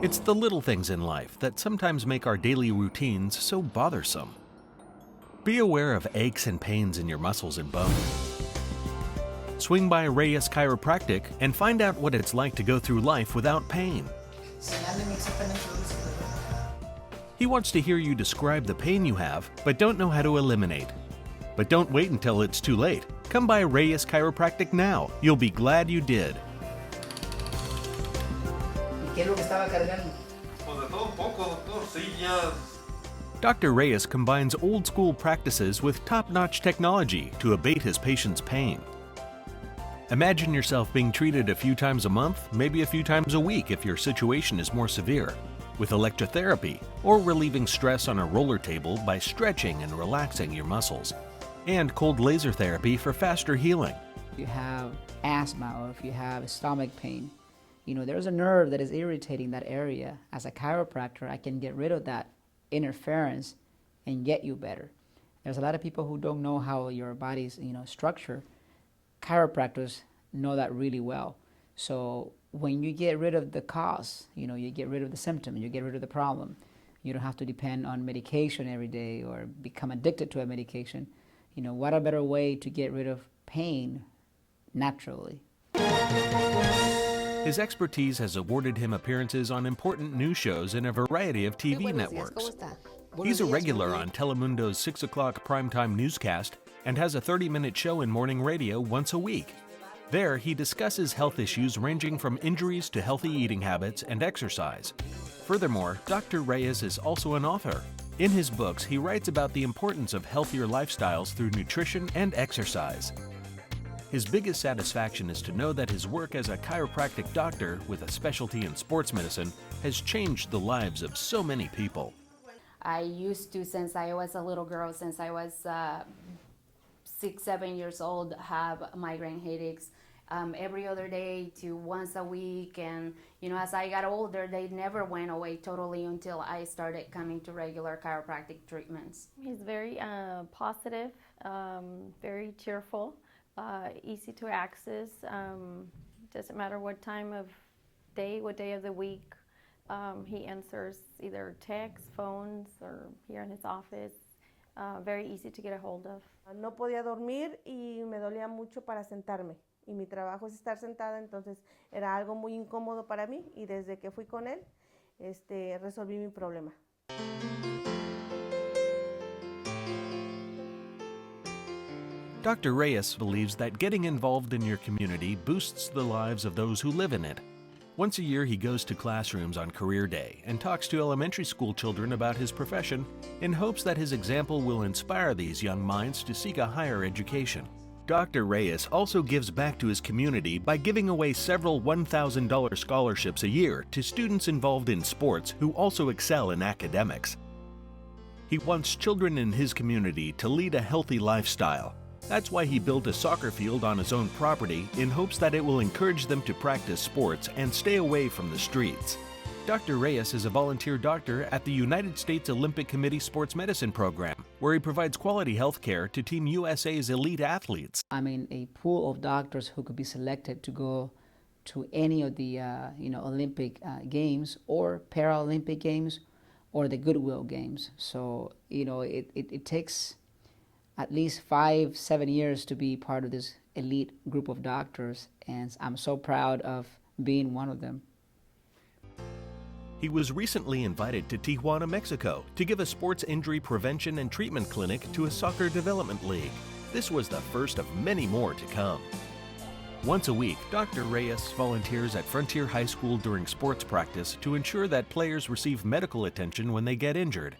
It's the little things in life that sometimes make our daily routines so bothersome. Be aware of aches and pains in your muscles and bones. Swing by Reyes Chiropractic and find out what it's like to go through life without pain. He wants to hear you describe the pain you have, but don't know how to eliminate. But don't wait until it's too late. Come by Reyes Chiropractic now. You'll be glad you did. Dr. Reyes combines old-school practices with top-notch technology to abate his patients' pain. Imagine yourself being treated a few times a month, maybe a few times a week if your situation is more severe, with electrotherapy, or relieving stress on a roller table by stretching and relaxing your muscles, and cold laser therapy for faster healing. If you have asthma or if you have stomach pain, there's a nerve that is irritating that area. As a chiropractor, I can get rid of that interference and get you better. There's a lot of people who don't know how your body's structure. Chiropractors know that really well. So when you get rid of the cause, you get rid of the symptom, you get rid of the problem. You don't have to depend on medication every day or become addicted to a medication. What a better way to get rid of pain naturally. His expertise has awarded him appearances on important news shows in a variety of TV networks. He's a regular on Telemundo's 6 o'clock primetime newscast and has a 30-minute show in morning radio once a week. There, he discusses health issues ranging from injuries to healthy eating habits and exercise. Furthermore, Dr. Reyes is also an author. In his books, he writes about the importance of healthier lifestyles through nutrition and exercise. His biggest satisfaction is to know that his work as a chiropractic doctor with a specialty in sports medicine has changed the lives of so many people. I used to, since I was a little girl, since I was 6, 7 years old, have migraine headaches every other day to once a week. And, as I got older, they never went away totally until I started coming to regular chiropractic treatments. He's very positive, very cheerful. Easy to access. Doesn't matter what time of day, what day of the week. He answers either texts, phones, or here in his office. Very easy to get a hold of. No podía dormir y me dolía mucho para sentarme. Y mi trabajo es estar sentada, entonces era algo muy incómodo para mí. Y desde que fui con él, resolví mi problema. Dr. Reyes believes that getting involved in your community boosts the lives of those who live in it. Once a year, he goes to classrooms on Career Day and talks to elementary school children about his profession in hopes that his example will inspire these young minds to seek a higher education. Dr. Reyes also gives back to his community by giving away several $1,000 scholarships a year to students involved in sports who also excel in academics. He wants children in his community to lead a healthy lifestyle. That's why he built a soccer field on his own property in hopes that it will encourage them to practice sports and stay away from the streets. Dr. Reyes is a volunteer doctor at the United States Olympic Committee Sports Medicine Program, where he provides quality health care to Team USA's elite athletes. I'm in a pool of doctors who could be selected to go to any of the Olympic Games or Paralympic Games or the Goodwill Games. So, it takes at least 5, 7 years to be part of this elite group of doctors, and I'm so proud of being one of them. He was recently invited to Tijuana, Mexico, to give a sports injury prevention and treatment clinic to a soccer development league. This was the first of many more to come. Once a week, Dr. Reyes volunteers at Frontier High School during sports practice to ensure that players receive medical attention when they get injured.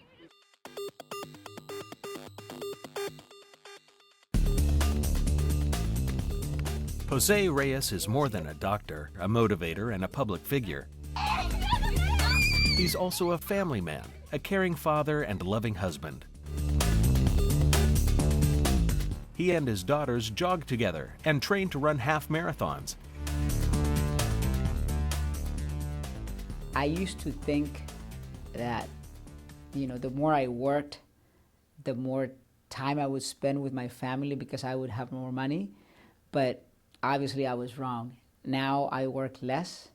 José Reyes is more than a doctor, a motivator, and a public figure. He's also a family man, a caring father and loving husband. He and his daughters jog together and train to run half marathons. I used to think that, the more I worked, the more time I would spend with my family because I would have more money. But obviously I was wrong. Now I work less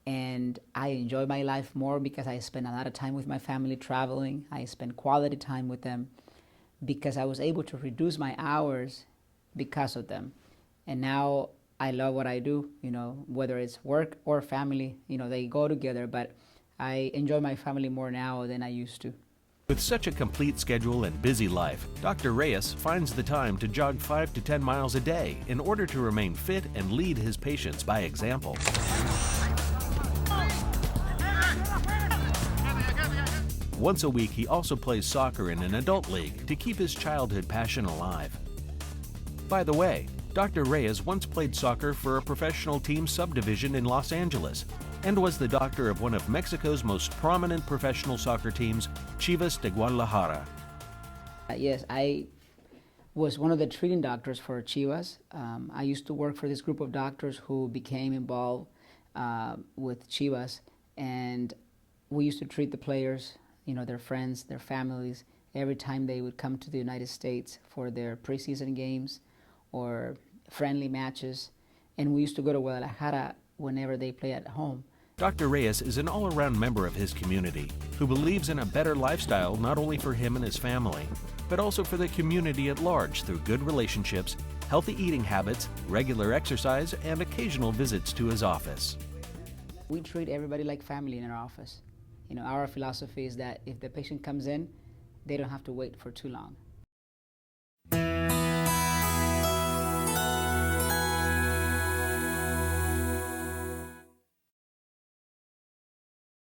And I enjoy my life more because I spend a lot of time with my family traveling. I spend quality time with them because I was able to reduce my hours because of them. And now I love what I do, whether it's work or family, they go together, but I enjoy my family more now than I used to. With such a complete schedule and busy life, Dr. Reyes finds the time to jog 5 to 10 miles a day in order to remain fit and lead his patients by example. Once a week, he also plays soccer in an adult league to keep his childhood passion alive. By the way, Dr. Reyes once played soccer for a professional team subdivision in Los Angeles and was the doctor of one of Mexico's most prominent professional soccer teams, Chivas de Guadalajara. Yes, I was one of the treating doctors for Chivas. I used to work for this group of doctors who became involved with Chivas, and we used to treat the players, their friends, their families, every time they would come to the United States for their preseason games or friendly matches. And we used to go to Guadalajara whenever they play at home. Dr. Reyes is an all-around member of his community who believes in a better lifestyle not only for him and his family, but also for the community at large through good relationships, healthy eating habits, regular exercise, and occasional visits to his office. We treat everybody like family in our office. Our philosophy is that if the patient comes in, they don't have to wait for too long.